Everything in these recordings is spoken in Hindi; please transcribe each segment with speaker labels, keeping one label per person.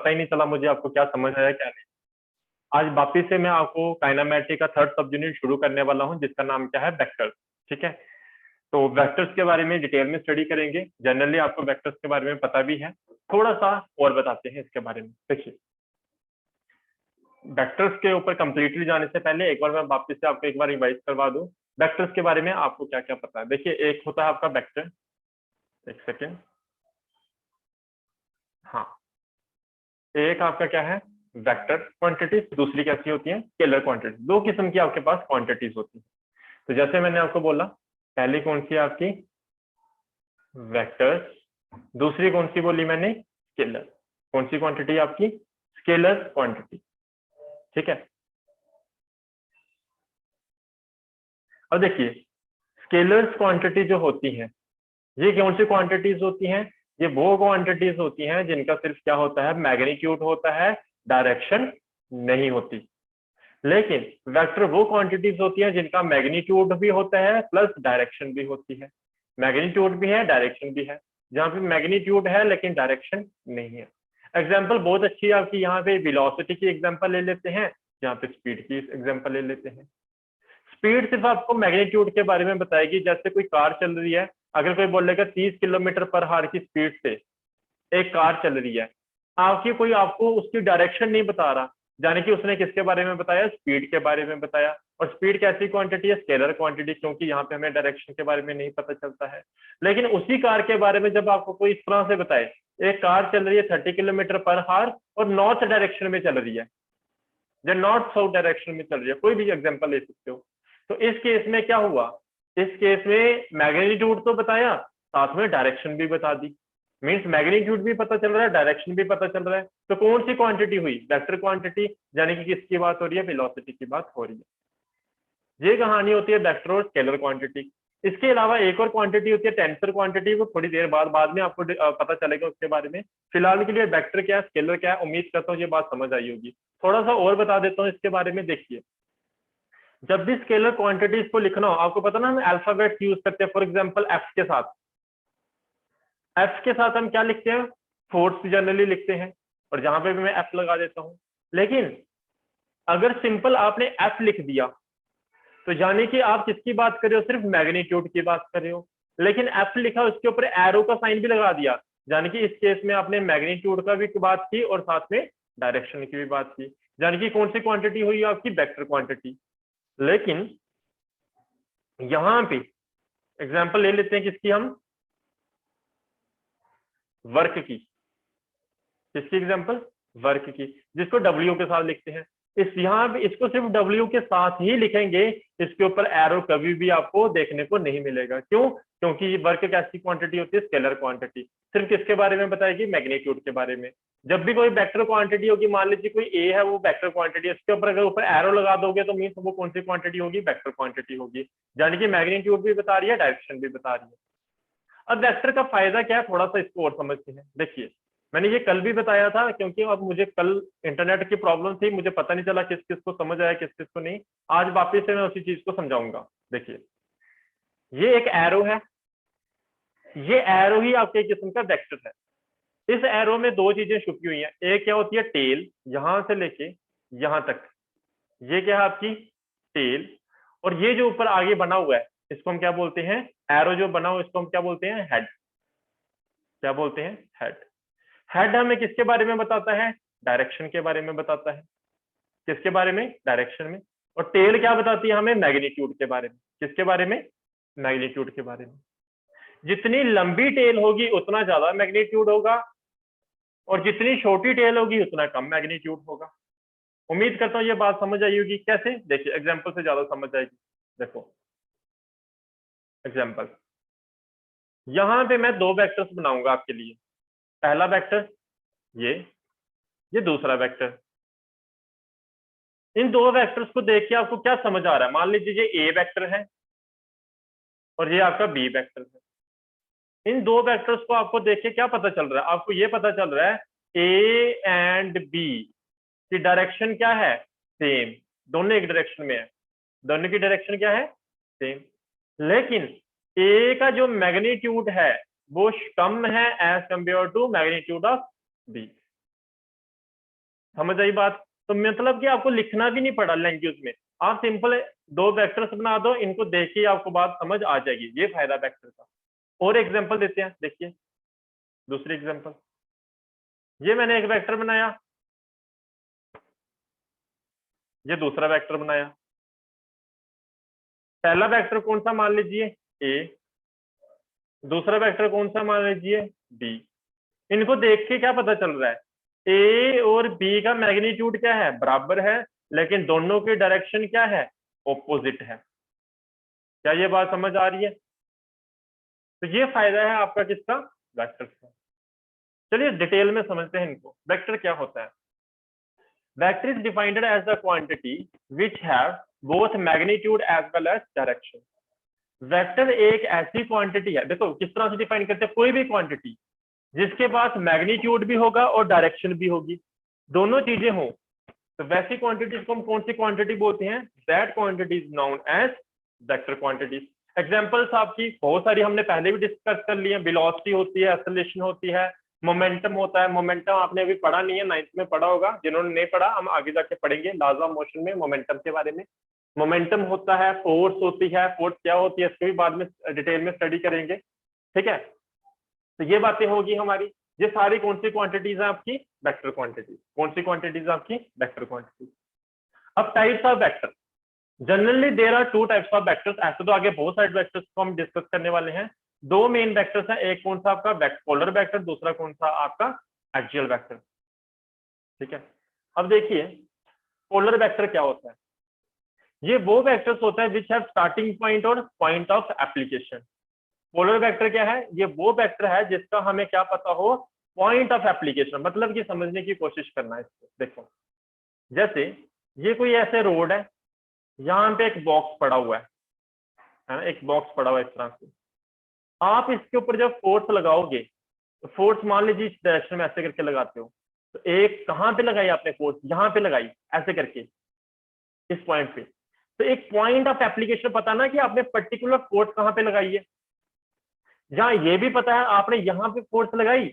Speaker 1: पता ही नहीं चला मुझे आपको क्या समझ आया क्या नहीं। आज वापिस से मैं आपको काइनेमेटिक का थर्ड सब यूनिट शुरू करने वाला हूँ, जिसका नाम क्या है, वेक्टर्स। ठीक है, तो वेक्टर्स के बारे में डिटेल में स्टडी करेंगे। जनरली आपको वेक्टर्स के बारे में पता भी है, थोड़ा सा और बताते हैं इसके बारे में। देखिए, वेक्टर्स के ऊपर कंप्लीटली जाने से पहले एक बार मैं वापस से आपको एक बार रिवाइज करवा दूं, वेक्टर्स के बारे में आपको क्या क्या पता है। देखिए, एक होता है आपका वेक्टर, एक सेकेंड, हाँ, एक आपका क्या है, वेक्टर क्वांटिटीज, दूसरी कैसी होती है, स्केलर क्वांटिटी। दो किस्म की आपके पास क्वांटिटीज होती है। तो जैसे मैंने आपको बोला, पहली कौन सी आपकी, वेक्टर्स, दूसरी कौन सी बोली मैंने, स्केलर। कौन सी क्वांटिटी आपकी, स्केलर क्वांटिटी। ठीक है, अब देखिए, स्केलर्स क्वांटिटी जो होती है, ये कौन सी क्वांटिटीज होती हैं, ये वो क्वांटिटीज होती हैं जिनका सिर्फ क्या होता है, मैग्नीट्यूड होता है, डायरेक्शन नहीं होती। लेकिन वेक्टर वो क्वांटिटीज होती हैं जिनका मैग्नीट्यूड भी होता है प्लस डायरेक्शन भी होती है। मैग्नीट्यूड भी है, डायरेक्शन भी है। जहां पे मैग्नीट्यूड है लेकिन डायरेक्शन नहीं है। एग्जांपल बहुत अच्छी है आपकी, यहाँ पे वेलोसिटी की एग्जांपल ले लेते हैं, यहाँ पे स्पीड की एग्जांपल ले लेते हैं। स्पीड सिर्फ आपको मैग्नीट्यूड के बारे में बताएगी। जैसे कोई कार चल रही है, अगर कोई बोलेगा 30 किलोमीटर पर हार की स्पीड से एक कार चल रही है, आपकी कोई आपको उसकी डायरेक्शन नहीं बता रहा, यानी कि उसने किसके बारे में बताया, स्पीड के बारे में बताया। और स्पीड कैसी क्वांटिटी है, स्केलर क्वांटिटी, क्योंकि यहाँ पे हमें डायरेक्शन के बारे में नहीं पता चलता है। लेकिन उसी कार के बारे में जब आपको कोई इस तरह से बताए, एक कार चल रही है 30 किलोमीटर पर हार और नॉर्थ डायरेक्शन में चल रही है, या नॉर्थ साउथ डायरेक्शन में चल रही है, कोई भी एग्जाम्पल ले सकते हो, तो इस केस में क्या हुआ, इस केस में मैग्नीट्यूड तो बताया, साथ में डायरेक्शन भी बता दी। मींस मैग्नीट्यूड भी पता चल रहा है, डायरेक्शन भी पता चल रहा है। तो कौन सी क्वांटिटी हुई, वेक्टर क्वांटिटी, यानी कि किसकी बात हो रही है, वेलोसिटी की बात हो रही है। ये कहानी होती है वेक्टर और स्केलर क्वांटिटी। इसके अलावा एक और क्वांटिटी होती है टेंसर क्वांटिटी, वो थोड़ी देर बाद में आपको पता चलेगा उसके बारे में। फिलहाल के लिए वेक्टर क्या है, स्केलर क्या है, उम्मीद करता हूँ ये बात समझ आई होगी। थोड़ा सा और बता देता हूँ इसके बारे में। देखिए, जब भी स्केलर क्वांटिटीज को लिखना हो, आपको पता ना हम अल्फाबेट यूज करते हैं। फॉर एग्जांपल एफ के साथ, एफ के साथ हम क्या लिखते हैं, फोर्स जनरली लिखते हैं, और जहां पे भी मैं एफ लगा देता हूं। लेकिन अगर सिंपल आपने एफ लिख दिया, तो यानी कि आप किसकी बात कर रहे हो, सिर्फ मैग्नीट्यूड की बात कर रहे हो। लेकिन एफ लिखा, उसके ऊपर एरो का साइन भी लगा दिया, यानी कि इस केस में आपने मैग्नीट्यूड का भी बात की और साथ में डायरेक्शन की भी बात की। यानी कि कौन सी क्वांटिटी हुई आपकी, वेक्टर क्वांटिटी। लेकिन यहां पे एग्जांपल ले लेते हैं किसकी, हम वर्क की। किसकी एग्जांपल, वर्क की, जिसको डब्ल्यू के साथ लिखते हैं। इस यहाँ पे इसको सिर्फ डब्ल्यू के साथ ही लिखेंगे, इसके ऊपर एरो कभी भी आपको देखने को नहीं मिलेगा। क्यों, क्योंकि ये वर्क कैसी क्वांटिटी होती है, स्केलर क्वांटिटी। सिर्फ किसके बारे में बताएगी, मैग्नीट्यूड के बारे में। जब भी कोई वेक्टर क्वांटिटी होगी, मान लीजिए कोई ए है, वो वेक्टर क्वांटिटी, इसके ऊपर अगर ऊपर एरो लगा दोगे तो मीन वो कौन सी क्वांटिटी होगी, वेक्टर क्वांटिटी होगी। यानी कि मैग्नीट्यूड भी बता रही है, डायरेक्शन भी बता रही है। अब वेक्टर का फायदा क्या है, थोड़ा सा इसको और समझते हैं। देखिए, मैंने ये कल भी बताया था, क्योंकि अब मुझे कल इंटरनेट की प्रॉब्लम थी, मुझे पता नहीं चला किस किस को समझ आया किस किस को नहीं। आज वापस से मैं उसी चीज को समझाऊंगा। देखिए, ये एक एरो है, ये एरो ही आपके किस्म का वेक्टर है। इस एरो में दो चीजें छुपी हुई हैं। एक क्या होती है, टेल, यहां से लेके यहां तक, ये क्या है आपकी टेल। और ये जो ऊपर आगे बना हुआ है, इसको हम क्या बोलते हैं, एरो जो बना हुआ इसको हम क्या बोलते हैं, हेड। क्या बोलते हैं, हेड। हेड हमें किसके बारे में बताता है, डायरेक्शन के बारे में बताता है। किसके बारे में, डायरेक्शन में। और टेल क्या बताती है हमें, मैग्नीट्यूड के बारे में। किसके बारे में, मैग्नीट्यूड के बारे में। जितनी लंबी टेल होगी उतना ज्यादा मैग्नीट्यूड होगा, और जितनी छोटी टेल होगी उतना कम मैग्नीट्यूड होगा। उम्मीद करता हूँ ये बात समझ आई होगी। कैसे, देखिए एग्जाम्पल से ज्यादा समझ आएगी। देखो एग्जाम्पल, यहां पे मैं दो वेक्टर्स बनाऊंगा आपके लिए। पहला वेक्टर ये दूसरा वेक्टर। इन दो वेक्टर्स को देख के आपको क्या समझ आ रहा है, मान लीजिए ये ए वेक्टर है और ये आपका बी वेक्टर है। इन दो वेक्टर्स को आपको देख के क्या पता चल रहा है, आपको ये पता चल रहा है ए एंड बी की डायरेक्शन क्या है, सेम। दोनों एक डायरेक्शन में है, दोनों की डायरेक्शन क्या है, सेम। लेकिन ए का जो मैग्नीट्यूड है वो कम है as compare to magnitude of B. समझ आई बात? तो मतलब कि आपको लिखना भी नहीं पड़ा लैंग्वेज में, आप सिंपल 2 वेक्टर्स बना दो, इनको देख के आपको बात समझ आ जाएगी। ये फायदा वेक्टर का। और एग्जांपल देते हैं, देखिए दूसरी एग्जांपल। ये मैंने एक वेक्टर बनाया, ये दूसरा वेक्टर बनाया। पहला वेक्टर कौन सा मान लीजिए, ए, दूसरा वेक्टर कौन सा मान लीजिए, बी। इनको देख के क्या पता चल रहा है, ए और बी का मैग्नीट्यूड क्या है, बराबर है, लेकिन दोनों की डायरेक्शन क्या है, ऑपोजिट है। क्या ये बात समझ आ रही है? तो ये फायदा है आपका किसका, वेक्टर का। चलिए डिटेल में समझते हैं इनको। वेक्टर क्या होता है? Vector is defined as the quantity which have both magnitude as well as direction. Vector एक ऐसी क्वांटिटी है, देखो किस तरह से डिफाइन करते हैं, कोई भी क्वांटिटी जिसके पास मैग्नीट्यूड भी होगा और डायरेक्शन भी होगी, दोनों चीजें हो, तो वैसी क्वांटिटीज को हम कौन सी क्वांटिटी बोलते हैं, that quantity is known as vector quantities. Examples आपकी बहुत सारी हमने पहले भी डिस्कस कर ली है। वेलोसिटी होती है, एक्सेलरेशन होती है, मोमेंटम होता है। मोमेंटम आपने अभी पढ़ा नहीं है, 9th में पढ़ा होगा, जिन्होंने नहीं पढ़ा हम आगे जाके पढ़ेंगे लॉज ऑफ मोशन में मोमेंटम के बारे में। मोमेंटम होता है, फोर्स होती है, फोर्स क्या होती है इसको भी बाद में डिटेल में स्टडी करेंगे, ठीक है। तो ये बातें होगी हमारी। ये सारी कौन सी क्वांटिटीज है आपकी, वेक्टर क्वांटिटीज। कौन सी क्वांटिटीज आपकी, वेक्टर क्वांटिटीज। अब types of vector, generally there are 2 types of vectors. ऐसे तो आगे बहुत सारे वेक्टर्स को हम डिस्कस करने वाले हैं। 2 मेन वेक्टर्स हैं, एक कौन सा आपका पोलर वेक्टर, दूसरा कौन सा आपका एक्सियल वेक्टर, ठीक है। अब देखिए पोलर वेक्टर क्या होता है। ये वो वेक्टर्स होता है विच हैव स्टार्टिंग पॉइंट और point of application. Polar vector क्या है, ये वो वेक्टर है जिसका हमें क्या पता हो, पॉइंट ऑफ एप्लीकेशन, मतलब कि समझने की कोशिश करना है इसको। देखो जैसे ये कोई ऐसे रोड है, यहाँ पे एक बॉक्स पड़ा हुआ है ना, एक बॉक्स पड़ा हुआ है इस तरह से। आप इसके ऊपर जब फोर्स लगाओगे, तो फोर्स मान लीजिए इस डायरेक्शन में ऐसे करके लगाते हो, तो एक कहाँ पे लगाई आपने फोर्स, यहाँ पे लगाई ऐसे करके इस पॉइंट पे। तो एक पॉइंट ऑफ एप्लीकेशन पता ना कि आपने पर्टिकुलर फोर्स कहाँ पे लगाई है। जहाँ ये भी पता है आपने यहाँ पे फोर्स लगाई,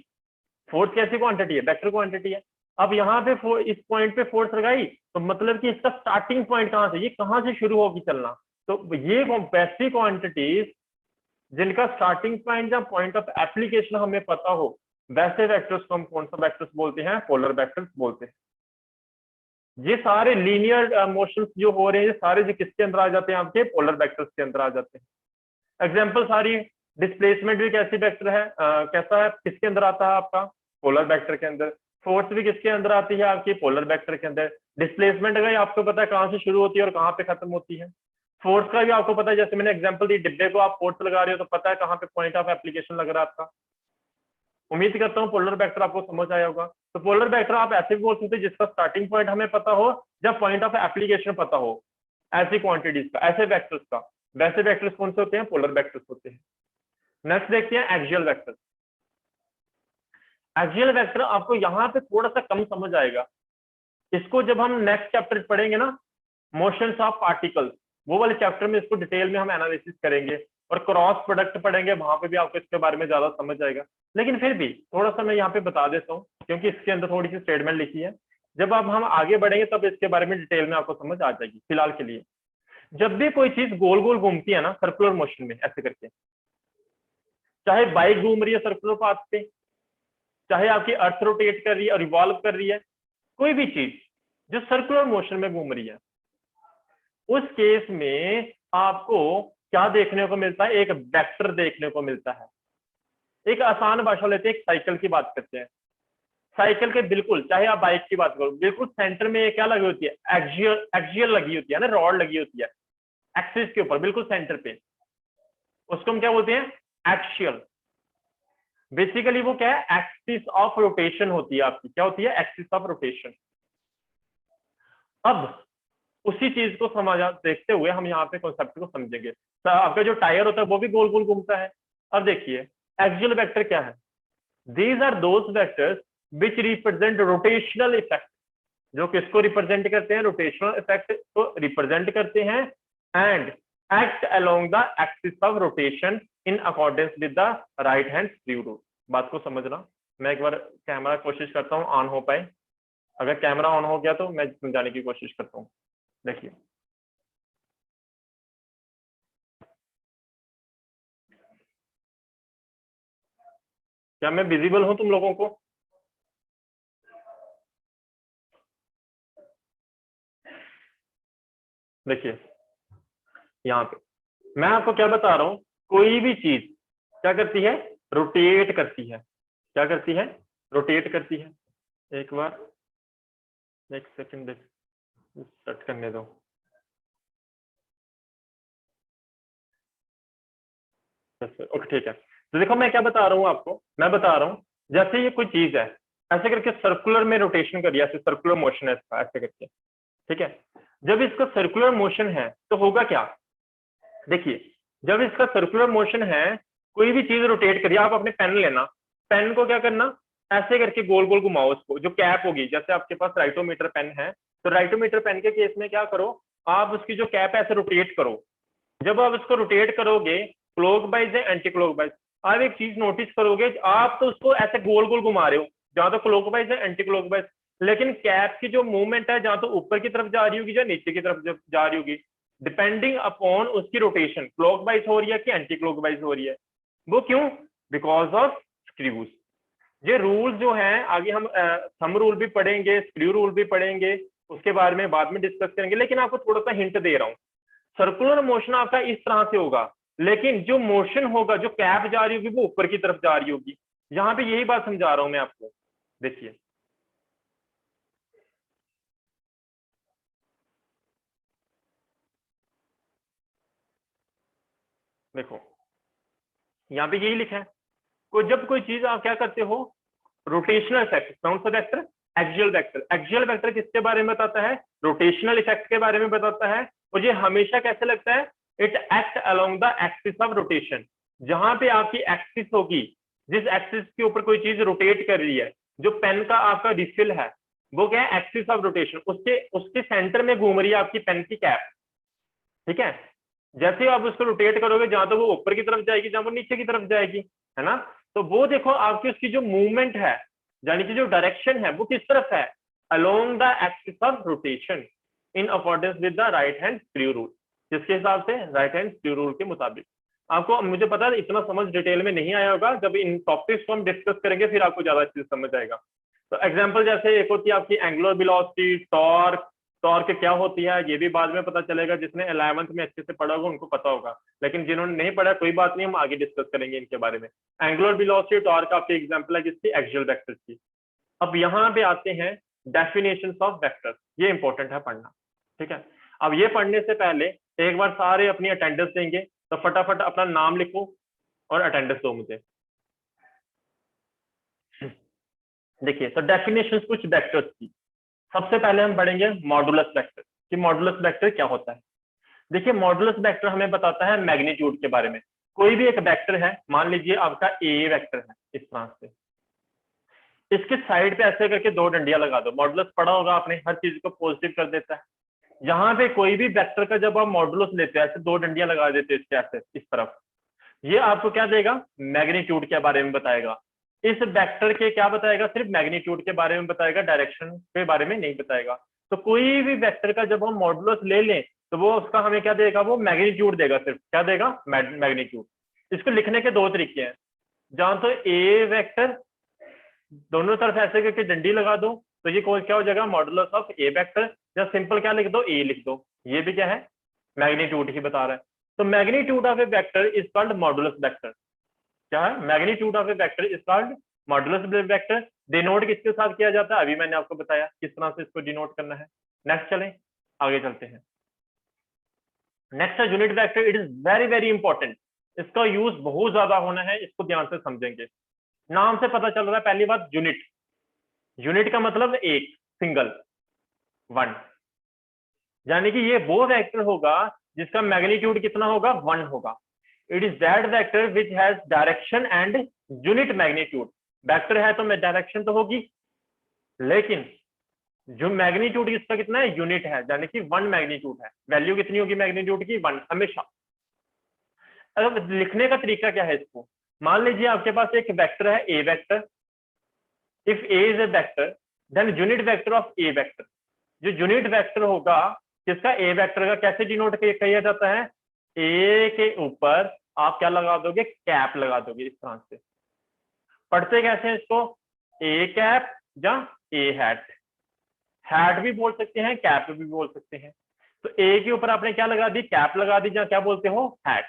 Speaker 1: फोर्स कैसी क्वांटिटी है, वेक्टर क्वांटिटी है। अब यहाँ पे इस पॉइंट पे फोर्स लगाई, तो मतलब कि इसका स्टार्टिंग पॉइंट कहाँ से, ये कहाँ से शुरू होगी चलना। तो ये वैसी क्वांटिटीज जिनका स्टार्टिंग पॉइंट या पॉइंट ऑफ एप्लीकेशन हमें पता हो, वैसे वेक्टर्स को हम कौन सा वेक्टर्स बोलते हैं, पोलर वेक्टर्स बोलते हैं। ये सारे लीनियर मोशंस जो हो रहे हैं, ये सारे जो किसके अंदर आ जाते हैं, आपके पोलर वेक्टर्स के अंदर आ जाते हैं। एग्जाम्पल सारी, डिस्प्लेसमेंट भी कैसी वेक्टर है, कैसा है, किसके अंदर आता है आपका, पोलर वेक्टर के अंदर। फोर्स भी किसके अंदर आती है आपकी, पोलर वेक्टर के अंदर। डिस्प्लेसमेंट अगर आपको पता है कहाँ से शुरू होती है और कहाँ पे खत्म होती है। फोर्स का भी आपको पता है, जैसे मैंने एग्जांपल दी, डिब्बे को आप फोर्स लगा रहे हो तो पता है कहाँ पे पॉइंट ऑफ एप्लीकेशन लग रहा है आपका। उम्मीद करता हूँ पोलर वेक्टर आपको समझ आया होगा। तो पोलर वेक्टर आप ऐसे भी बोल सकते हैं जिसका स्टार्टिंग पॉइंट हमें पता हो, जब पॉइंट ऑफ एप्लीकेशन पता हो, ऐसी क्वांटिटीज का, ऐसे वेक्टर्स का। वैसे वेक्टर्स कौन से होते हैं, पोलर वेक्टर्स होते हैं। नेक्स्ट देखते हैं एक्सियल वेक्टर। एक्सियल वेक्टर आपको यहाँ पे थोड़ा सा कम समझ आएगा, इसको जब हम नेक्स्ट चैप्टर पढ़ेंगे ना, मोशंस ऑफ पार्टिकल्स, वो वाले चैप्टर में इसको डिटेल में हम एनालिसिस करेंगे, और क्रॉस प्रोडक्ट पढ़ेंगे, वहां पे भी आपको इसके बारे में ज्यादा समझ आएगा। लेकिन फिर भी थोड़ा सा मैं यहाँ पे बता देता हूँ, क्योंकि इसके अंदर थोड़ी सी स्टेटमेंट लिखी है। जब अब हम आगे बढ़ेंगे तब इसके बारे में डिटेल में आपको समझ आ जाएगी। फिलहाल के लिए जब भी कोई चीज गोल गोल घूमती है ना, सर्कुलर मोशन में ऐसे करके, चाहे बाइक घूम रही है सर्कुलर पाथ पे, चाहे आपकी अर्थ रोटेट कर रही है और रिवॉल्व कर रही है, कोई भी चीज जो सर्कुलर मोशन में घूम रही है, उस केस में आपको क्या देखने को मिलता है, एक वेक्टर देखने को मिलता है। एक आसान भाषा लेते हैं, एक साइकिल की बात करते हैं। साइकिल के बिल्कुल, चाहे आप बाइक की बात करो, बिल्कुल सेंटर में क्या लगी होती है, एक्सियल लगी होती है ना, रॉड लगी होती है एक्सिस के ऊपर, बिल्कुल सेंटर पे। उसको हम क्या बोलते हैं, एक्सियल। बेसिकली वो क्या है, एक्सिस ऑफ रोटेशन होती है आपकी, क्या होती है, एक्सिस ऑफ रोटेशन। अब उसी चीज को समझा देखते हुए हम यहाँ पे कॉन्सेप्ट को समझेंगे। तो आपका जो टायर होता है वो भी गोल गोल घूमता है। अब देखिए एक्सियल वेक्टर क्या है, these are those vectors which represent rotational effect, जो किसको रिप्रेजेंट करते हैं, रोटेशनल इफेक्ट को रिप्रेजेंट करते हैं, and act along the axis of rotation in accordance with the right hand screw rule. बात को समझना, मैं एक बार कैमरा कोशिश करता हूँ ऑन हो पाए। अगर कैमरा ऑन हो गया तो मैं समझाने की कोशिश करता हूँ। देखिए क्या मैं विजिबल हूँ तुम लोगों को? देखिए यहाँ पे मैं आपको क्या बता रहा हूँ, कोई भी चीज क्या करती है, रोटेट करती है। क्या करती है? रोटेट करती है। एक बार एक सेकंड सेट करने दो। ओके ठीक है, तो देखो मैं क्या बता रहा हूँ आपको, मैं बता रहा हूँ जैसे ये कोई चीज है, ऐसे करके सर्कुलर में रोटेशन करिए, ऐसे सर्कुलर मोशन है इसका, ऐसे करके। ठीक है, जब इसका सर्कुलर मोशन है तो होगा क्या, देखिए जब इसका सर्कुलर मोशन है, कोई भी चीज रोटेट करिए, आप अपने पेन लेना, पेन को क्या करना, ऐसे करके गोल गोल घुमाओ उसको, जो कैप होगी, जैसे आपके पास राइटोमीटर पेन है, तो राइटोमीटर पेन के केस में क्या करो, आप उसकी जो कैप है ऐसे रोटेट करो। जब आप उसको रोटेट करोगे, क्लॉकवाइज है एंटी क्लॉकवाइज, आप एक चीज नोटिस करोगे, आप तो उसको ऐसे गोल गोल घुमा रहे हो, जहां तो क्लॉकवाइज है एंटी क्लॉकवाइज, लेकिन कैप की जो मूवमेंट है जहां तो ऊपर की तरफ जा रही होगी या नीचे की तरफ जा रही होगी, डिपेंडिंग अपॉन उसकी रोटेशन क्लॉकवाइज हो रही है कि एंटी क्लॉकवाइज हो रही है। वो क्यों? Because of screws. ये रूल जो है आगे हम थंब रूल भी पढ़ेंगे, स्क्रू रूल भी पढ़ेंगे, उसके बारे में बाद में डिस्कस करेंगे, लेकिन आपको थोड़ा सा हिंट दे रहा हूँ। सर्कुलर मोशन आपका इस तरह से होगा, लेकिन जो मोशन होगा, जो कैप जा रही होगी वो ऊपर की तरफ जा रही होगी। यहाँ पे यही बात समझा रहा हूं मैं आपको। देखिए देखो यहाँ पे यही लिखा है, जब कोई चीज आप क्या करते हो, रोटेशनल इफेक्ट, कौन सा vector, axial vector. Axial vector किसके बारे में बताता है, रोटेशनल इफेक्ट के बारे में बताता है। और ये हमेशा कैसे लगता है, it act along the axis of rotation. जहां पे आपकी एक्सिस होगी, जिस एक्सिस के ऊपर कोई चीज रोटेट कर रही है, जो पेन का आपका रिफिल है, वो क्या है, एक्सिस ऑफ रोटेशन, उसके उसके सेंटर में घूम रही है आपकी पेन की कैप। ठीक है, जैसे ही आप उसको रोटेट करोगे, जहां तो वो ऊपर की तरफ जाएगी, जहां वो नीचे की तरफ जाएगी, है ना। तो वो देखो आपकी उसकी जो मूवमेंट है, यानी कि जो डायरेक्शन है वो किस तरफ है, along the axis of rotation, in accordance with the right hand screw rule. जिसके हिसाब से, राइट हैंड स्क्रू रूल के मुताबिक। आपको, मुझे पता है इतना समझ डिटेल में नहीं आया होगा, जब इन टॉपिक्स को हम डिस्कस करेंगे फिर आपको ज्यादा चीज समझ आएगा। तो एग्जाम्पल जैसे एक होती है आपकी एंगुलर वेलोसिटी, टॉर्क। टॉर्क क्या होती है ये भी बाद में पता चलेगा, जिसने 11th में अच्छे से पढ़ा होगा उनको पता होगा, लेकिन जिन्होंने नहीं पढ़ा कोई बात नहीं, हम आगे डिस्कस करेंगे इनके बारे में। एंगुलर वेलोसिटी, टॉर्क आपकी एग्जांपल है किसकी, एक्सियल वेक्टर की। अब यहाँ पे आते हैं डेफिनेशंस ऑफ वेक्टर, ये इंपॉर्टेंट है पढ़ना। ठीक है, अब ये पढ़ने से पहले एक बार सारे अपनी अटेंडेंस देंगे, तो फटाफट अपना नाम लिखो और अटेंडेंस दो मुझे। देखिए, तो डेफिनेशन कुछ वेक्टर्स की, सबसे पहले हम पढ़ेंगे मॉडुलस वेक्टर, कि मॉडुलस वेक्टर क्या होता है। देखिए, मॉडुलस वेक्टर हमें बताता है मैग्नीट्यूड के बारे में। कोई भी एक वेक्टर है, मान लीजिए आपका ए वेक्टर है, इस तरह से, इसके साइड पे ऐसे करके दो डंडियां लगा दो। मॉडुलस पढ़ा होगा आपने, हर चीज को पॉजिटिव कर देता है। यहाँ पे कोई भी वेक्टर का जब आप मॉडुलस लेते हैं, ऐसे दो डंडियां लगा देते हैं इसके ऐसे इस तरफ, ये आपको क्या देगा, मैग्नीट्यूड के बारे में बताएगा। इस वेक्टर के क्या बताएगा, सिर्फ मैग्नीट्यूड के बारे में बताएगा, डायरेक्शन के बारे में नहीं बताएगा। तो कोई भी वेक्टर का जब हम मॉडुलस ले लें, तो वो उसका हमें क्या देगा, वो मैग्नीट्यूड देगा, सिर्फ क्या देगा, मैग्नीट्यूड। इसको लिखने के दो तरीके हैं, जहां तो ए वेक्टर, दोनों तरफ ऐसे करके डंडी लगा दो, तो ये क्या हो जाएगा, मॉडुलस ऑफ ए वेक्टर, या सिंपल क्या लिख दो, ए लिख दो, ये भी क्या है, मैग्नीट्यूड ही बता रहा है। तो magnitude of A vector is called modulus vector. क्या है, magnitude of A vector is called modulus vector. Denote किसके साथ किया जाता है, अभी मैंने आपको बताया किस तरह से इसको डिनोट करना है। नेक्स्ट चलें, आगे चलते हैं। नेक्स्ट है unit vector, it is very very important. इसका यूज बहुत ज्यादा होना है, इसको ध्यान से समझेंगे। नाम से पता चल रहा है, पहली बात यूनिट, यूनिट का मतलब एक, सिंगल, वन, यानी कि ये वो वेक्टर होगा जिसका मैग्नीट्यूड कितना होगा, वन होगा। It is that vector which has direction and unit magnitude. Vector है तो डायरेक्शन तो होगी, लेकिन जो मैग्नीट्यूड इसका कितना है, यूनिट है, यानी कि वन मैग्नीट्यूड है। वैल्यू कितनी होगी मैग्नीट्यूड की, वन हमेशा। अब लिखने का तरीका क्या है इसको, मान लीजिए आपके पास एक वेक्टर है, A vector. If A is a vector then unit vector of A vector, जो यूनिट वेक्टर होगा किसका, ए वेक्टर का, कैसे डिनोट किया जाता है, ए के ऊपर आप क्या लगा दोगे, कैप लगा दोगे इस तरह से। पढ़ते कैसे हैं इसको, ए कैप या ए हैट, हैट भी बोल सकते हैं, कैप भी बोल सकते हैं। तो ए के ऊपर आपने क्या लगा दी, कैप लगा दी, या क्या बोलते हो, हैट।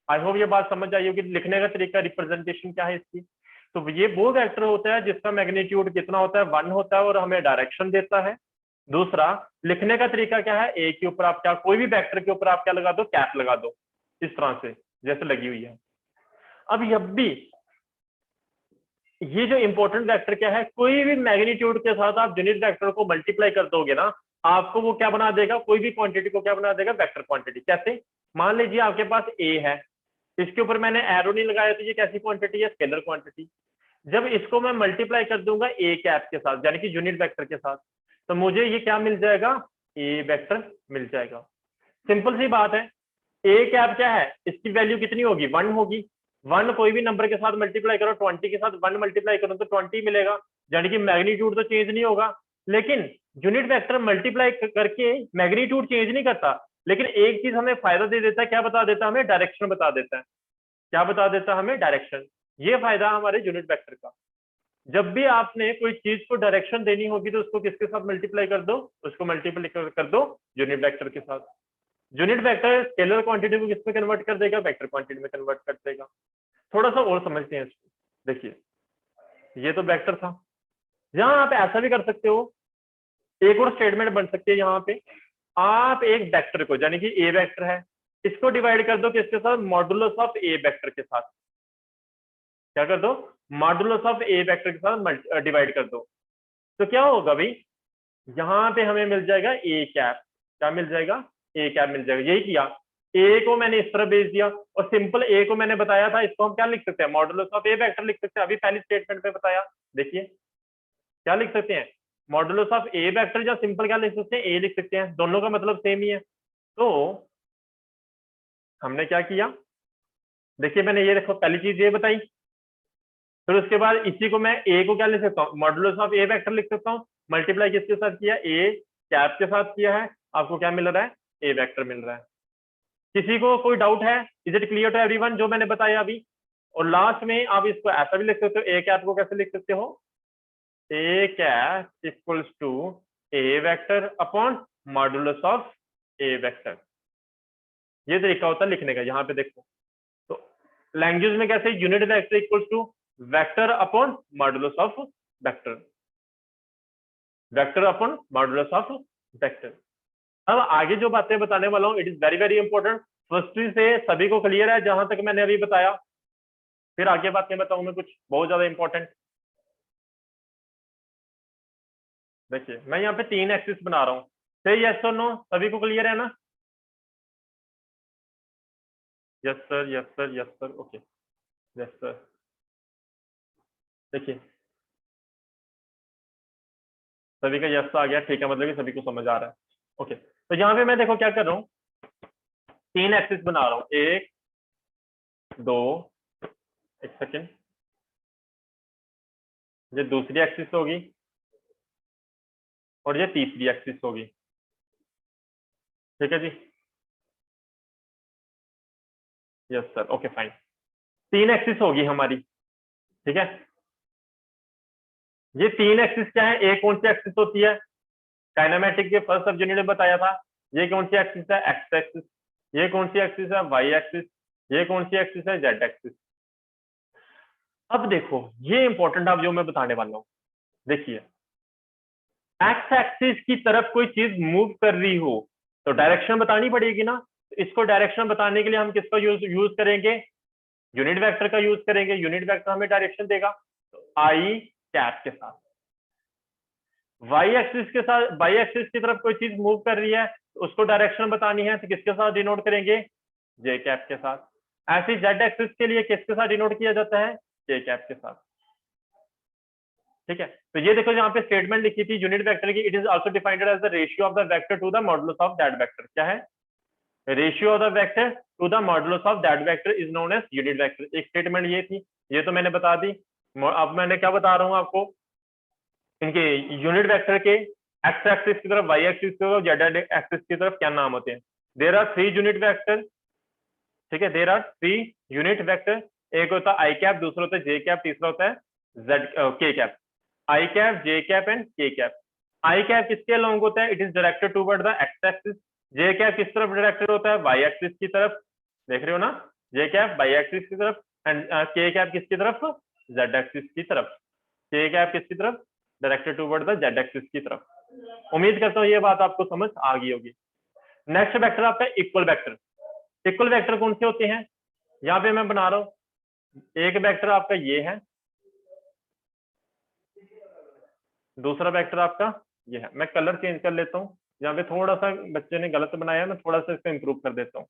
Speaker 1: आई होप ये बात समझ आई होगी, लिखने का तरीका, रिप्रेजेंटेशन क्या है इसकी। तो ये वो वेक्टर होता है जिसका मैग्नीट्यूड कितना होता है, 1 होता है और हमें डायरेक्शन देता है। दूसरा, लिखने का तरीका क्या है, ए के ऊपर आप क्या, कोई भी वेक्टर के ऊपर आप क्या लगा दो, कैप लगा दो इस तरह से जैसे लगी हुई है। अब भी ये जो इंपॉर्टेंट वेक्टर क्या है, कोई भी मैग्नीट्यूड के साथ आप यूनिट वेक्टर को मल्टीप्लाई कर दोगे ना, आपको वो क्या बना देगा, कोई भी क्वांटिटी को क्या बना देगा, वेक्टर क्वांटिटी। कैसे, मान लीजिए आपके पास ए है, इसके ऊपर मैंने एरो नहीं लगाया, तो ये कैसी क्वांटिटी है, स्केलर क्वांटिटी। जब इसको मैं मल्टीप्लाई कर दूंगा ए कैप के साथ, यानी कि यूनिट वेक्टर के साथ, तो मुझे ये क्या मिल जाएगा, ए वेक्टर मिल जाएगा। सिंपल सी बात है। ए कैप क्या है, इसकी वैल्यू कितनी होगी, 1 होगी। 1 कोई भी नंबर के साथ मल्टीप्लाई करो, 20 के साथ 1 मल्टीप्लाई करो तो 20 मिलेगा, यानी कि मैग्नीट्यूड तो चेंज नहीं होगा। लेकिन यूनिट वेक्टर मल्टीप्लाई करके मैग्नीट्यूड चेंज नहीं करता, लेकिन एक चीज हमें फायदा दे देता है, क्या बता देता है हमें, डायरेक्शन बता देता है। क्या बता देता है हमें, डायरेक्शन। ये फायदा हमारे यूनिट वेक्टर का। जब भी आपने कोई चीज को डायरेक्शन देनी होगी तो उसको किसके साथ मल्टीप्लाई कर दो, उसको मल्टीप्लाई कर दो यूनिट वेक्टर के साथ। यूनिट वेक्टर स्केलर क्वांटिटी को किसमें कन्वर्ट कर देगा, वेक्टर क्वांटिटी में कन्वर्ट कर देगा। थोड़ा सा और समझते हैं इसको। देखिए, ये तो वेक्टर था, यहाँ आप ऐसा भी कर सकते हो, एक और स्टेटमेंट बन सकती है। यहाँ पे आप एक वेक्टर को, यानी कि ए वेक्टर है, इसको डिवाइड कर दो किसके साथ, मॉडुलस ऑफ ए वेक्टर के साथ। क्या कर दो, मॉडुलस ऑफ ए वेक्टर के साथ डिवाइड कर दो। तो क्या होगा भाई, यहाँ पे हमें मिल जाएगा ए कैप। क्या मिल जाएगा, ए कैप मिल जाएगा। यही किया, ए को मैंने इस तरह भेज दिया, और सिंपल ए को मैंने बताया था, इसको हम क्या लिख सकते हैं, मॉडुलस ऑफ ए वेक्टर लिख सकते हैं। अभी पहली स्टेटमेंट में बताया, देखिए क्या लिख सकते हैं, मॉडुलस ऑफ ए वेक्टर, या सिंपल क्या लिख सकते हैं, ए लिख सकते हैं, दोनों का मतलब सेम ही है। तो हमने क्या किया, देखिए मैंने ये देखो पहली चीज ये बताई, फिर उसके बाद इसी को मैं ए को क्या लिख सकता हूँ, मॉडुलस ऑफ ए वेक्टर लिख सकता हूँ। मल्टीप्लाई किसके साथ किया, ए कैप के साथ किया है, आपको क्या मिल रहा है, ए वेक्टर मिल रहा है। किसी को कोई डाउट है, is it clear to everyone जो मैंने बताया अभी। और लास्ट में आप इसको ऐसा भी लिख सकते हो, ए कैप को कैसे लिख सकते हो, A cap equals to A vector upon modulus of A vector. ये तरीका होता है लिखने का। यहाँ पे देखो, तो लैंग्वेज में कैसे, unit vector equals to vector upon modulus of vector, vector upon modulus of vector. अब आगे जो बातें बताने वाला हूँ, it is very very important. Firstly से सभी को क्लियर है जहां तक मैंने अभी बताया, फिर आगे बातें बताऊं मैं कुछ बहुत ज्यादा इंपॉर्टेंट। देखिए मैं यहाँ पे 3 एक्सिस बना रहा हूँ, से यस और नो, सभी को क्लियर है ना, yes sir, yes sir, yes sir, okay, yes sir. देखिए सभी का यस आ गया, ठीक है, मतलब कि सभी को समझ आ रहा है। ओके, तो यहाँ पे मैं देखो क्या कर रहा हूँ, 3 एक्सिस बना रहा हूँ, 1 2, एक सेकेंड, ये दूसरी एक्सिस होगी और ये तीसरी एक्सिस होगी। ठीक है जी, yes sir, okay fine. 3 axis होगी हमारी, ठीक है। ये 3 एक्सिस क्या है, एक कौन सी एक्सिस होती है, काइनेमेटिक के फर्स्ट सब यूनिट में बताया था, ये कौन सी एक्सिस है, एक्स एक्सिस। ये कौन सी एक्सिस है, वाई एक्सिस। ये कौन सी एक्सिस है, जेड एक्सिस। अब देखो ये इंपॉर्टेंट अब जो मैं बताने वाला हूं, देखिए एक्स एक्सिस की तरफ कोई चीज मूव कर रही हो तो डायरेक्शन बतानी पड़ेगी ना। इसको डायरेक्शन बताने के लिए हम किसका यूज करेंगे, यूनिट वेक्टर का यूज करेंगे। यूनिट वेक्टर हमें डायरेक्शन देगा, तो आई कैप के साथ। वाई एक्सिस के साथ, वाई एक्सिस की तरफ कोई चीज मूव कर रही है तो उसको डायरेक्शन बतानी है, तो किसके साथ डिनोट करेंगे, जे कैप के साथ। ऐसे जेड एक्सिस के लिए किसके साथ डिनोट किया जाता है, के कैप के साथ। ठीक है, तो ये देखो यहाँ पे स्टेटमेंट लिखी थी यूनिट वेक्टर की, it is also defined as the ratio of the vector to the modulus of that vector. क्या है, ratio of the vector to the modulus of that vector is known as unit vector. एक स्टेटमेंट ये थी, ये तो मैंने बता दी। अब मैंने क्या बता रहा हूँ आपको, इनके यूनिट वेक्टर के एक्स एक्सिस की तरफ, वाई एक्सिस की तरफ, जेड एक्सिस की तरफ क्या नाम होते हैं? देयर आर 3 यूनिट वेक्टर, ठीक है, देयर आर 3 यूनिट वेक्टर। एक होता है आई कैप, दूसरा होता है जे कैप, तीसरा होता है जेड के cap. I cap, J cap and के कैप। आई कैप किसके अलोंग होता है? It is directed toward the x axis. J cap किस तरफ डायरेक्टेड होता है? वाई एक्सिस की तरफ, देख रहे हो ना, जे कैप वाई एक्सिस की तरफ, एंड के कैप किसकी तरफ? जेड एक्सिस की तरफ। के कैप किसकी तरफ? Directed toward the Z axis की तरफ। उम्मीद करता हूँ ये बात आपको समझ आ गई होगी। नेक्स्ट वेक्टर आपका इक्वल वेक्टर। इक्वल वेक्टर कौन से होते हैं? यहाँ पे मैं बना रहा हूं, एक वेक्टर आपका ये है, दूसरा वेक्टर आपका ये है। मैं कलर चेंज कर लेता हूँ, यहाँ पे थोड़ा सा बच्चे ने गलत बनाया, मैं थोड़ा सा इसको इंप्रूव कर देता हूँ,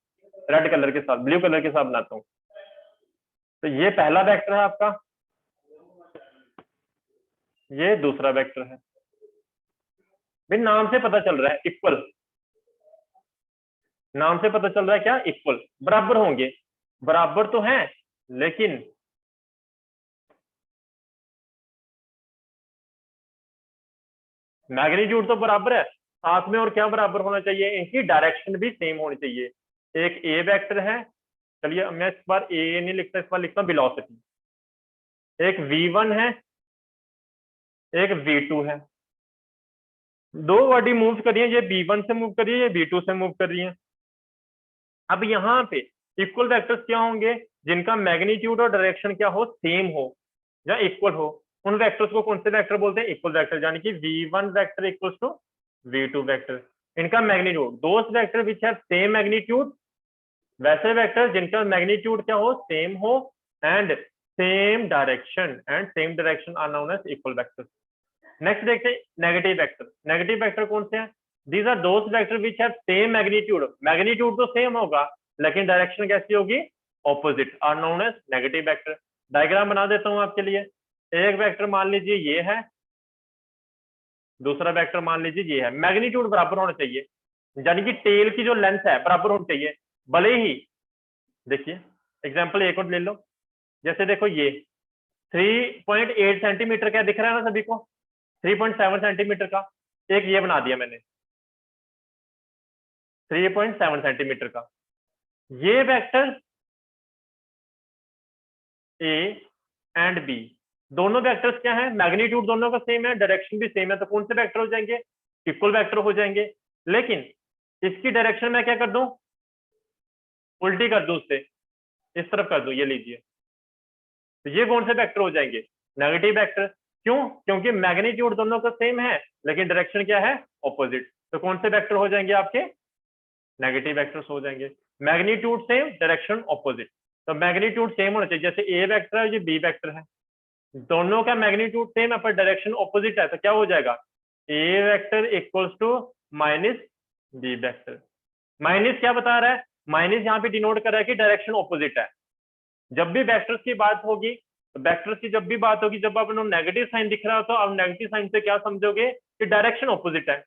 Speaker 1: रेड कलर के साथ, ब्लू कलर के साथ बनाता हूँ। तो ये पहला वेक्टर है आपका, ये दूसरा वेक्टर है। भाई नाम से पता चल रहा है इक्वल, नाम से पता चल रहा है क्या? इक्वल, बराबर होंगे, बराबर तो हैं, लेकिन मैग्नीट्यूड तो बराबर है, साथ में और क्या बराबर होना चाहिए? इनकी डायरेक्शन भी सेम होनी चाहिए। एक ए वेक्टर है, चलिए मैं इस बार ए नहीं लिखता, इस बार लिखता हूँ वेलोसिटी। एक v1 है, एक v2 है, दो बॉडी मूव कर रही है, ये v1 से मूव कर रही है, ये v2 से मूव कर रही है। अब यहाँ पे इक्वल वेक्टर्स क्या होंगे? जिनका मैग्नीट्यूड और डायरेक्शन क्या हो? सेम हो या इक्वल हो। उन वेक्टर्स को कौन से वेक्टर बोलते हैं? इक्वल वेक्टर, यानी कि v1 vector equals to v2 vector. इनका magnitude, those vector which have same magnitude, वैसे वेक्टर जिनका मैग्नीट्यूड क्या हो? सेम हो, and same direction, and same direction are known as equal vectors. Next देखते हैं नेगेटिव वेक्टर। नेगेटिव वेक्टर कौन से हैं? These are those vector which have same magnitude, magnitude तो सेम होगा लेकिन डायरेक्शन कैसी होगी? Opposite, are known as negative vector. Diagram बना देता हूं आपके लिए। एक वेक्टर मान लीजिए ये है, दूसरा वेक्टर मान लीजिए ये है। मैग्नीट्यूड बराबर होना चाहिए, यानी कि टेल की जो लेंथ है बराबर होनी चाहिए। भले ही देखिए एग्जांपल एक और ले लो, जैसे देखो ये 3.8 सेंटीमीटर का दिख रहा है ना सभी को, 3.7 सेंटीमीटर का, एक ये बना दिया मैंने 3.7 सेंटीमीटर का। ये वेक्टर ए एंड बी, दोनों वेक्टर्स क्या है? मैग्नीट्यूड दोनों का सेम है, डायरेक्शन भी सेम है, तो कौन से वेक्टर हो जाएंगे? इक्वल वेक्टर हो जाएंगे। लेकिन इसकी डायरेक्शन मैं क्या कर दूं? उल्टी कर दूं, उससे इस तरफ कर दूं, ये लीजिए, तो ये कौन से वेक्टर हो जाएंगे? Negative vector. क्यों? क्योंकि मैग्नीट्यूड दोनों का सेम है लेकिन डायरेक्शन क्या है? ऑपोजिट। तो कौन से वेक्टर हो जाएंगे आपके? नेगेटिव वेक्टर्स हो जाएंगे। मैग्नीट्यूड सेम, डायरेक्शन ऑपोजिट, तो मैग्नीट्यूड सेम होना चाहिए। जैसे ए वेक्टर है, ये बी वेक्टर है, दोनों का मैग्नीट्यूड सेम है पर डायरेक्शन ऑपोजिट है, तो क्या हो जाएगा? A vector equals to minus B vector. Minus क्या बता रहा है? माइनस यहाँ पे डिनोट कर रहा है कि डायरेक्शन ऑपोजिट है। जब भी वेक्टर्स की बात होगी, वेक्टर्स की जब भी बात होगी, जब आपको नेगेटिव साइन दिख रहा हो तो आप नेगेटिव साइन से क्या समझोगे? कि डायरेक्शन ऑपोजिट है।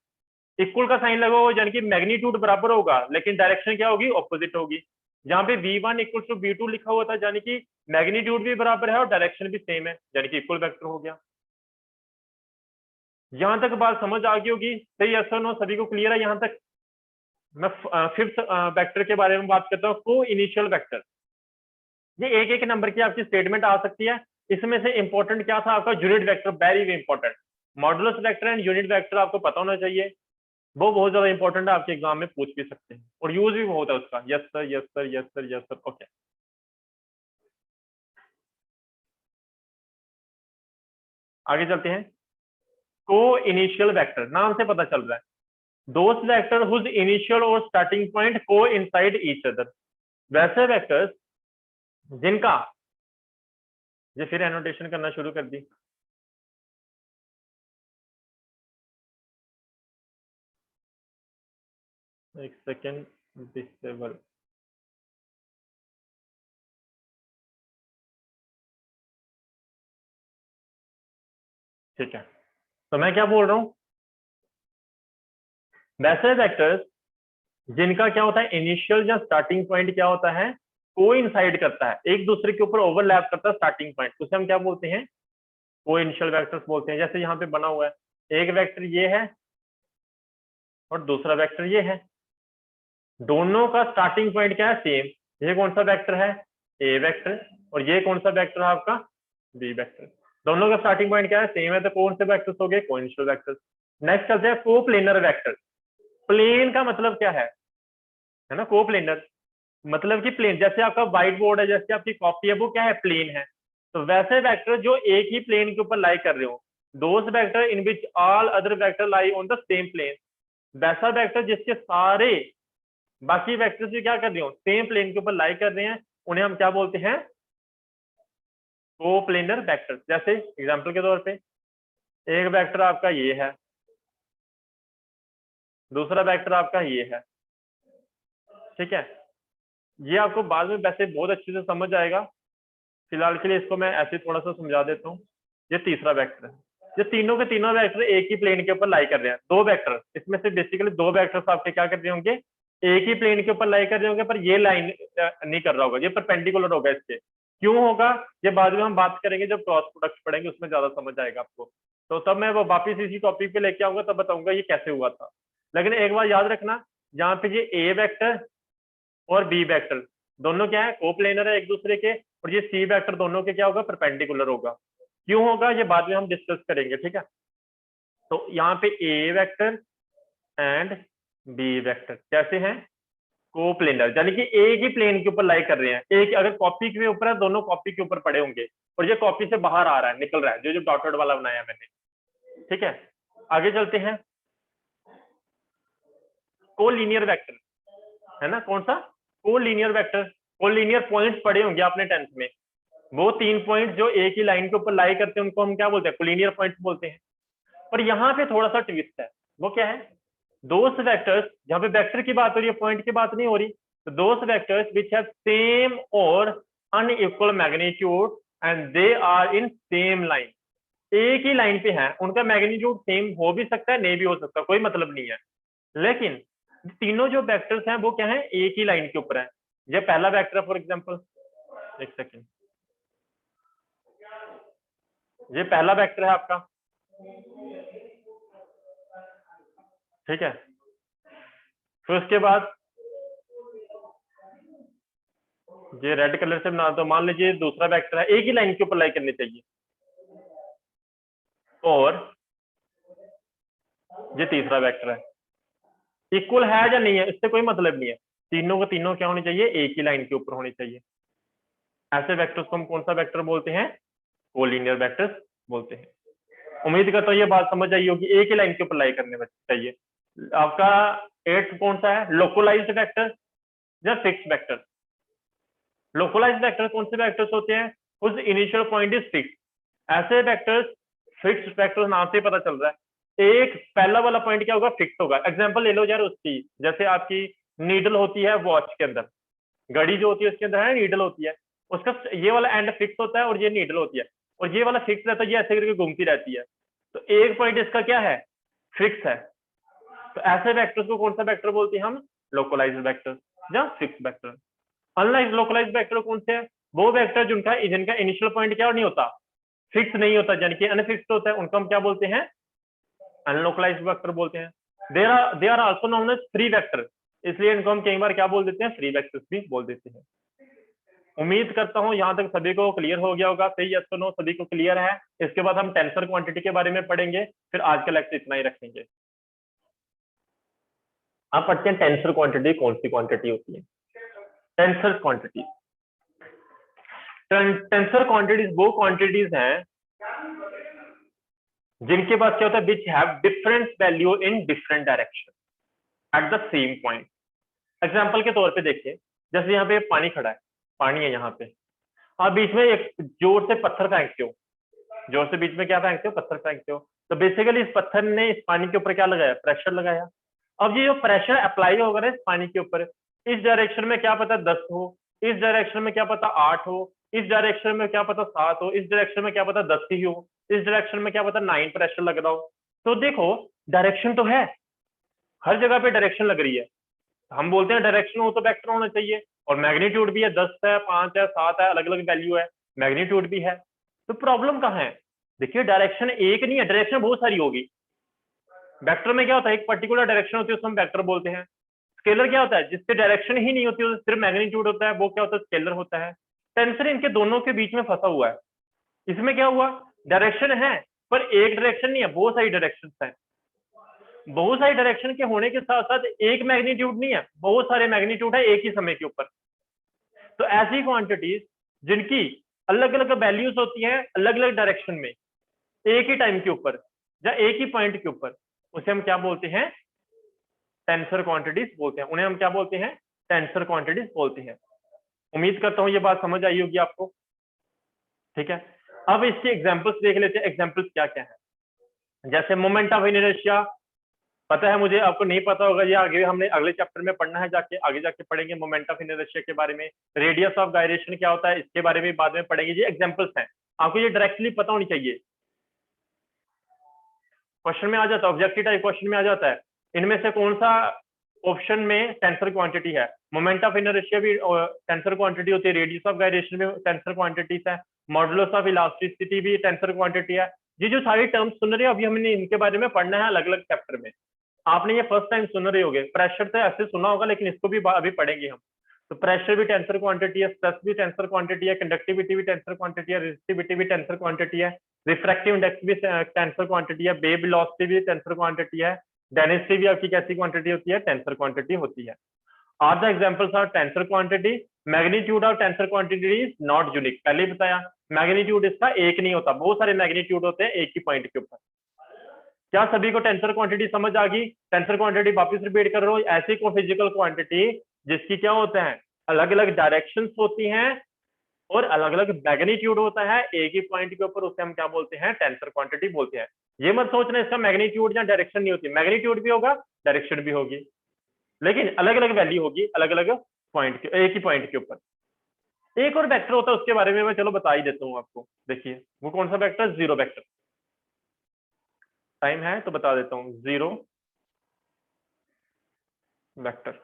Speaker 1: इक्वल का साइन लगा हुआ यानी कि मैग्नीट्यूड बराबर होगा लेकिन डायरेक्शन क्या होगी? ऑपोजिट होगी। जहां पे v1 इक्वल टू v2 लिखा हुआ था, यानी कि मैग्नीट्यूड भी बराबर है और डायरेक्शन भी सेम है, यानी कि इक्वल वेक्टर हो गया। यहां तक बात समझ आ गई होगी? सही, यस और नो सभी को क्लियर है यहां तक? मैं फिफ्थ वेक्टर के बारे में बात करता हूँ, को इनिशियल वेक्टर। ये एक एक नंबर की आपकी स्टेटमेंट आ सकती है। इसमें से इंपॉर्टेंट क्या था आपका? Unit vector, very important. Modulus vector and unit vector आपको पता होना चाहिए, वो बहुत ज्यादा इंपॉर्टेंट है, आपके एग्जाम में पूछ भी सकते हैं और यूज भी बहुत है उसका। Yes sir, yes sir, yes sir, yes sir. Okay, आगे चलते हैं। को इनिशियल वेक्टर, नाम से पता चल रहा है, दोस्त वेक्टर हुज इनिशियल और स्टार्टिंग पॉइंट को इनसाइड ईच अदर। वैसे वेक्टर्स जिनका, ये फिर एनोटेशन करना शुरू कर दी। एक सेकेंड, डिसेबल, ठीक है। तो मैं क्या बोल रहा हूं? वैसे वेक्टर्स जिनका क्या होता है? इनिशियल या स्टार्टिंग पॉइंट क्या होता है? कोइंसाइड करता है, एक दूसरे के ऊपर ओवरलैप करता है स्टार्टिंग पॉइंट, उसे हम क्या बोलते हैं? को इनिशियल वेक्टर्स बोलते हैं। जैसे यहाँ पे बना हुआ है, एक वेक्टर ये है और दूसरा वेक्टर ये है, दोनों का स्टार्टिंग पॉइंट क्या है, सेम। ये कौन सा वेक्टर है, ए वेक्टर, और ये कौन सा वेक्टर है आपका, बी वेक्टर। दोनों का स्टार्टिंग पॉइंट क्या है, सेम है, तो कौन से वेक्टर्स हो गए, कोइनिशियल वेक्टर्स। नेक्स्ट चलते हैं कोप्लेनर वेक्टर। प्लेन का मतलब क्या है ना, कोप्लेनर मतलब कि प्लेन, जैसे आपका व्हाइट बोर्ड है, जैसे आपकी कॉपी है, वो क्या है, प्लेन है। तो वैसे वेक्टर जो एक ही प्लेन के ऊपर लाई कर रहे हो, those vector in which all other vector lie on the same plane. वैसा वेक्टर जिसके सारे बाकी वेक्टर्स भी क्या कर रहे हो, सेम प्लेन के ऊपर लाई कर रहे हैं, उन्हें हम क्या बोलते हैं, कोप्लेनर वेक्टर्स। जैसे एग्जांपल के तौर पे एक वेक्टर आपका ये है, दूसरा वेक्टर आपका ये है, ठीक है। ये आपको बाद में वैसे बहुत अच्छे से समझ आएगा, फिलहाल के लिए इसको मैं ऐसे थोड़ा सा समझा देता हूँ। ये तीसरा वेक्टर है, ये तीनों के तीनों वेक्टर एक ही प्लेन के ऊपर लाई कर रहे हैं। दो वेक्टर, इसमें से बेसिकली दो वेक्टर्स आपके क्या कर रहे होंगे, एक ही प्लेन के ऊपर लाई कर रहे होंगे, पर ये लाइन नहीं कर रहा होगा, ये परपेंडिकुलर होगा इसके। क्यों होगा, ये बाद में हम बात करेंगे, जब क्रॉस प्रोडक्ट पढ़ेंगे उसमें ज्यादा समझ आएगा आपको। तो तब मैं वो वापिस इसी टॉपिक पे लेके आऊंगा, तब बताऊंगा ये कैसे हुआ था। लेकिन एक बार याद रखना, जहाँ पे ये ए वेक्टर और बी वेक्टर दोनों क्या है, कोप्लेनर है एक दूसरे के, और ये सी वेक्टर दोनों के क्या होगा, परपेंडिकुलर होगा। क्यों होगा, ये बाद में हम डिस्कस करेंगे, ठीक है। तो यहाँ पे ए वेक्टर एंड बी वेक्टर कैसे हैं, कोप्लेनर, यानी कि एक ही प्लेन के ऊपर लाई कर रहे हैं। एक अगर कॉपी के ऊपर है, दोनों कॉपी के ऊपर पड़े होंगे, और ये कॉपी से बाहर आ रहा है, निकल रहा है, जो जो डॉटेड वाला बनाया मैंने, ठीक है। आगे चलते हैं, कोलिनियर वेक्टर है ना, कौन सा, कोलिनियर वेक्टर। कोलिनियर पॉइंट्स पढ़े होंगे आपने 10th में, वो 3 पॉइंट जो एक ही लाइन के ऊपर लाई करते हैं उनको हम क्या बोलते हैं, कोलिनियर पॉइंट्स बोलते हैं। पर यहाँ पे थोड़ा सा ट्विस्ट है, वो क्या है, दोस वेक्टर्स, जहाँ पे वेक्टर की बात हो रही है, पॉइंट की बात नहीं हो रही, तो those vectors which have same और unequal magnitude and they are in same line. एक ही लाइन पे है, उनका मैग्नीट्यूड सेम हो भी सकता है, नहीं भी हो सकता, कोई मतलब नहीं है। लेकिन तीनों जो वेक्टर्स हैं वो क्या है, एक ही लाइन के ऊपर है। ये पहला वेक्टर है फॉर एग्जांपल, एक सेकेंड, ये पहला वेक्टर है आपका, ठीक है। फिर उसके बाद ये रेड कलर से बना दो, मान लीजिए दूसरा वेक्टर है, एक ही लाइन के ऊपर लाई करनी चाहिए, और ये तीसरा वेक्टर है, इक्वल है या नहीं है इससे कोई मतलब नहीं है, तीनों को तीनों क्या होनी चाहिए, एक ही लाइन के ऊपर होनी चाहिए। ऐसे वेक्टर्स को हम कौन सा वेक्टर बोलते हैं, कोलिनियर वेक्टर्स बोलते हैं। उम्मीद करता हूँ ये बात समझ आई होगी, एक ही लाइन के ऊपर लाई करने चाहिए। आपका 8th कौन सा है, लोकलाइज्ड वेक्टर या फिक्स्ड वेक्टर। लोकलाइज्ड वेक्टर कौन से वेक्टर्स होते हैं, उस इनिशियल पॉइंट इज फिक्स। ऐसे वेक्टर्स, फिक्स्ड वेक्टर्स नाम से पता चल रहा है, एक पहला वाला पॉइंट क्या होगा, फिक्स होगा। एग्जांपल ले लो यार उसकी, जैसे आपकी नीडल होती है वॉच के अंदर, घड़ी जो होती है उसके अंदर है नीडल होती है, उसका ये वाला एंड फिक्स होता है और ये नीडल होती है, और ये वाला फिक्स रहता है, ये ऐसे करके घूमती रहती है। तो एक पॉइंट इसका क्या है, फिक्स है। तो ऐसे वेक्टर्स को कौन सा वेक्टर बोलते हैं हम, लोकलाइज्ड वेक्टर या fixed vector. Unlike localized vector कौन से हैं, वो वेक्टर जिनका इनिशियल पॉइंट क्या नहीं होता, फिक्स नहीं होता, यानी कि अनफिक्स्ड होता है, उनको हम क्या बोलते हैं, अनलोकलाइज्ड वेक्टर बोलते हैं। They are also known as free vector, इसलिए इनको हम कई बार क्या बोल देते हैं, फ्री वेक्टर्स भी बोल देते हैं। उम्मीद करता हूं यहां तक सभी को क्लियर हो गया होगा, सही यस नो सभी को क्लियर है। इसके बाद हम टेंसर क्वांटिटी के बारे में पढ़ेंगे, फिर आज का लेक्चर इतना ही रखेंगे। आप पढ़ते हैं टेंसर क्वांटिटी कौन सी क्वांटिटी होती है, टेंसर क्वांटिटी। टेंसर क्वांटिटीज वो क्वांटिटीज हैं जिनके पास क्या होता है, which have different value in different direction at the same point. Example के तौर पे देखिए, जैसे यहाँ पे पानी खड़ा है, पानी है यहाँ पे, आप बीच में एक जोर से पत्थर फेंकते हो, जोर से बीच में क्या फेंकते हो, पत्थर फेंकते हो, तो बेसिकली इस पत्थर ने इस पानी के ऊपर क्या लगाया, प्रेशर लगाया। अब ये जो प्रेशर अप्लाई होगा ना इस पानी के ऊपर, इस डायरेक्शन में क्या पता 10 हो, इस डायरेक्शन में क्या पता 8 हो, इस डायरेक्शन में क्या पता 7 हो, इस डायरेक्शन में क्या पता 10 ही हो, इस डायरेक्शन में क्या पता 9 प्रेशर लग रहा हो। तो देखो डायरेक्शन तो है, हर जगह पे डायरेक्शन लग रही है, हम बोलते हैं डायरेक्शन हो तो वेक्टर होना चाहिए, और मैग्नीट्यूड भी है, 10 है, 5 है, 7 है, अलग अलग वैल्यू है, मैग्नीट्यूड भी है। तो प्रॉब्लम कहाँ है, देखिए डायरेक्शन एक नहीं है, डायरेक्शन बहुत सारी होगी। वेक्टर में क्या होता है, एक पर्टिकुलर डायरेक्शन होती है, उसको हम वेक्टर बोलते हैं। स्केलर क्या होता है, जिससे डायरेक्शन ही नहीं होती, सिर्फ मैग्नीट्यूड होता है, वो क्या होता है, स्केलर होता है। टेंसर इनके दोनों के बीच में फंसा हुआ है। इसमें क्या हुआ, डायरेक्शन है पर एक डायरेक्शन नहीं है, बहुत सारी डायरेक्शन है। बहुत सारी डायरेक्शन के होने के साथ साथ एक मैग्नीट्यूड नहीं है, बहुत सारे मैग्नीट्यूड है एक ही समय के ऊपर। तो ऐसी क्वांटिटीज जिनकी अलग अलग वैल्यूज होती हैं अलग अलग डायरेक्शन में, एक ही टाइम के ऊपर या एक ही पॉइंट के ऊपर, उसे हम क्या बोलते हैं, टेंसर क्वांटिटीज बोलते हैं। उन्हें हम क्या बोलते हैं, टेंसर क्वांटिटीज बोलते हैं। उम्मीद करता हूं ये बात समझ आई होगी आपको। ठीक है, अब इसके एग्जांपल्स देख लेते हैं, एग्जांपल्स क्या क्या है। जैसे मोमेंट ऑफ इनर्शिया, पता है मुझे, आपको नहीं पता होगा, ये आगे हमने अगले चैप्टर में पढ़ना है, जाके आगे जाके पढ़ेंगे मोमेंट ऑफ इनर्शिया के बारे में। रेडियस ऑफ गायरेशन क्या होता है, इसके बारे में बाद में पढ़ेंगे। ये एग्जांपल्स हैं, आपको ये डायरेक्टली पता होनी चाहिए, क्वेश्चन में आ जाता है, ऑब्जेक्टिव टाइप क्वेश्चन में आ जाता है। इनमें से कौन सा ऑप्शन में टेंसर क्वांटिटी है। मोमेंट ऑफ इनर्शिया भी टेंसर क्वांटिटी होती है, रेडियस ऑफ गायरेशन भी टेंसर क्वांटिटीज है, मॉडुलस ऑफ इलास्टिसिटी भी टेंसर क्वांटिटी है। ये जो सारी टर्म्स सुन रहे हो अभी हमने इनके बारे में पढ़ना है अलग अलग चैप्टर में। आपने ये फर्स्ट टाइम सुन रहे होगे, प्रेशर तो ऐसे सुना होगा लेकिन इसको भी अभी पढ़ेंगे हम। तो प्रेशर भी टेंसर क्वांटिटी है, स्ट्रेस भी टेंसर क्वांटिटी है, कंडक्टिविटी भी टेंसर क्वांटिटी है, रेजिस्टिविटी भी टेंसर क्वांटिटी है, रिफ्रैक्टिव इंडेक्स भी टेंसर क्वांटिटी है, वेव वेलोसिटी भी टेंसर क्वांटिटी है, डेंसिटी भी आपकी कैसी क्वांटिटी होती है, टेंसर क्वांटिटी होती है। Are the examples are tensor quantity, magnitude of tensor quantity is not unique. पहले ही बताया, मैग्नीट्यूड इसका एक नहीं होता, बहुत सारे मैग्नीट्यूड होते हैं एक ही पॉइंट के ऊपर। क्या सभी को टेंसर क्वांटिटी समझ आ गई। टेंसर क्वांटिटी वापस रिपीट कर रहा हूं, ऐसी को फिजिकल क्वांटिटी जिसकी क्या होता है, अलग अलग डायरेक्शंस होती हैं और अलग अलग मैग्नीट्यूड होता है एक ही पॉइंट के ऊपर, उसे हम क्या बोलते हैं, टेंसर क्वांटिटी बोलते हैं। ये मत सोचना इसका मैग्नीट्यूड या डायरेक्शन नहीं होती, मैग्नीट्यूड भी होगा डायरेक्शन भी होगी, लेकिन अलग अलग वैल्यू होगी अलग अलग पॉइंट के, एक ही पॉइंट के ऊपर। एक और वेक्टर होता है, उसके बारे में मैं चलो बता ही देता हूँ आपको। देखिए वो कौन सा वेक्टर, जीरो वेक्टर। टाइम है तो बता देता हूँ, जीरो वेक्टर।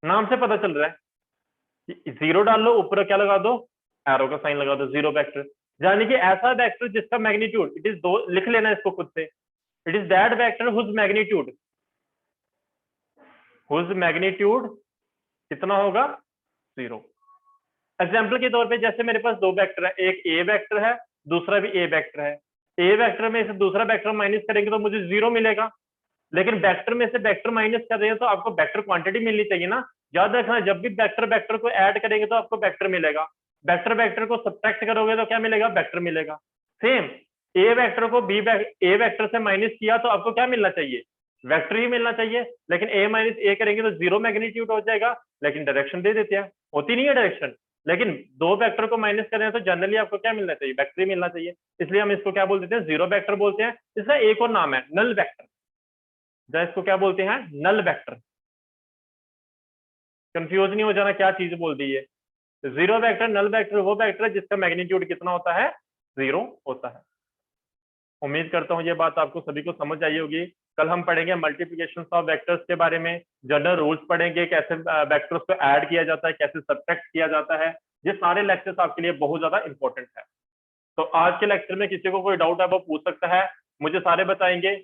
Speaker 1: नाम से पता चल रहा है कि जीरो डाल लो, ऊपर क्या लगा दो, एरो का साइन लगा दो, जीरो वेक्टर। यानी कि ऐसा वेक्टर जिसका मैग्नीट्यूड, इट इज दो, लिख लेना इसको खुद से, it is that vector whose magnitude कितना होगा, जीरो। एग्जाम्पल के तौर पे जैसे मेरे पास दो वेक्टर है, एक ए वेक्टर है दूसरा भी ए वेक्टर है। ए वेक्टर में से दूसरा वेक्टर माइनस करेंगे तो मुझे जीरो मिलेगा, लेकिन वेक्टर में से वेक्टर माइनस कर रहे हैं तो आपको वेक्टर क्वांटिटी मिलनी चाहिए ना। याद रखना, जब भी वेक्टर वेक्टर को ऐड करेंगे तो आपको वेक्टर मिलेगा, वेक्टर वेक्टर को सब्ट्रैक्ट करोगे तो क्या मिलेगा, वेक्टर मिलेगा। सेम ए वेक्टर को ए वेक्टर से माइनस किया तो आपको क्या मिलना चाहिए, वेक्टर ही मिलना चाहिए, लेकिन ए माइनस ए करेंगे तो जीरो मैग्नीट्यूड हो जाएगा, लेकिन डायरेक्शन दे देते हैं, होती नहीं है डायरेक्शन। लेकिन दो वेक्टर को माइनस करें तो जनरली आपको क्या मिलना चाहिए, वेक्टर ही मिलना चाहिए, इसलिए हम इसको क्या बोल देते हैं, जीरो वेक्टर बोलते हैं। इसका एक और नाम है नल वेक्टर, इसको क्या बोलते हैं, नल वेक्टर। कंफ्यूज नहीं हो जाना क्या चीज बोल दी है। जीरो वेक्टर, नल वेक्टर वो वेक्टर है जिसका मैग्नीट्यूड कितना होता है, जीरो होता है। उम्मीद करता हूँ ये बात आपको सभी को समझ आई होगी। कल हम पढ़ेंगे मल्टीप्लिकेशन ऑफ वेक्टर्स के बारे में, जनरल रूल्स पढ़ेंगे, कैसे वेक्टर्स को ऐड किया जाता है, कैसे सब्ट्रैक्ट किया जाता है। ये सारे लेक्चर्स आपके लिए बहुत ज्यादा इंपॉर्टेंट है। तो आज के लेक्चर में किसी को कोई डाउट है वो पूछ सकता है, मुझे सारे बताएंगे।